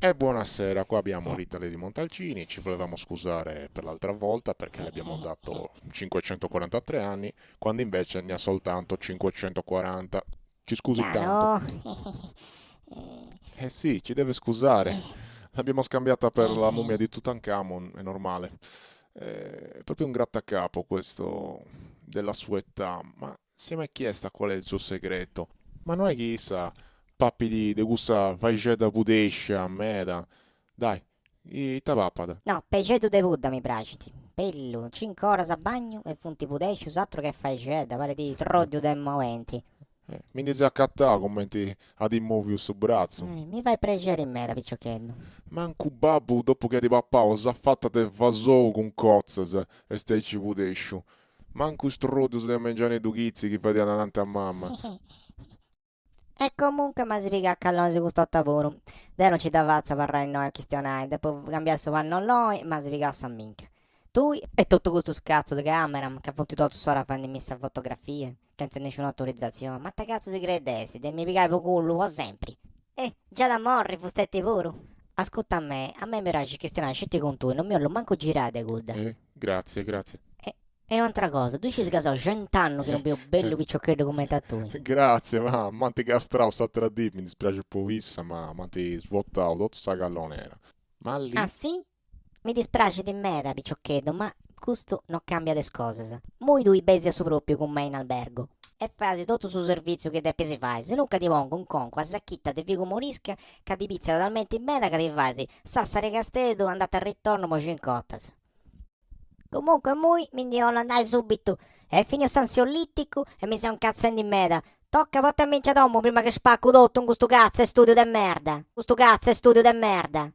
E buonasera, qua abbiamo Rita Lady Montalcini, ci volevamo scusare per l'altra volta perché le abbiamo dato 543 anni, quando invece ne ha soltanto 540. Ci scusi tanto. Caro, Eh sì, ci deve scusare. L'abbiamo scambiata per la mummia di Tutankhamon, è normale. È proprio un grattacapo questo della sua età, ma si è mai chiesta qual è il suo segreto? Ma non è chissà, pappi di gusta vai da budescia, meda. Dai, i tavapada. no, peggio de Buddha mi piace. Bello, 5 ore a bagno e funti pudesci, altro che fai da pare di trodio del moventi. Mi dice a cattà commenti ad immovi su braccio. Mi fai piacere in me da piccioccheddo. Manco babbo dopo che di papà ho fatta te vasou con cozzas e stai ci budescio. Manco strodo de mangiare dughizzi che fai davanti a mamma. E comunque ma si piega a callone questo lavoro. Dai non ci davazza parlare noi a questionare, dopo cambiasse vanno noi, ma si piega a minchia. Tu e tutto questo scazzo di camera che ha fatto tutto solo a farmi messa fotografie, senza nessuna autorizzazione. Ma te cazzo si credessi, te mi pigai culo sempre. Già da morri, fustetti pure. Ascolta a me mi piace questionare scetti con tu, non mi lo manco girate, good. Grazie, grazie. E un'altra cosa, tu ci sei casato 100 anni che non vedo bello piccioccheddo come te tu. Grazie, ma manti castrao sta a dire, mi dispiace povissa, ma manti svuotato tutto sta gallone era. Ma Ah lì, sì? Mi dispiace di me da piccioccheddo, ma questo non cambia le cose. Moi tu besi a su proprio con me in albergo. E fai tutto sul servizio che te si fai. Se non ti pongo un conco a sacchitta te fico morisca, che ti pizza talmente in meta che ti fai. Sassare castedo, andate al ritorno, mo ci incottas. Comunque, moi mi devo andare subito. E finito sanziolittico e mi sei un cazzendo in meta. Tocca portarmi in domo prima che spacco tutto in questo cazzo e studio de merda. Questo cazzo è studio de merda.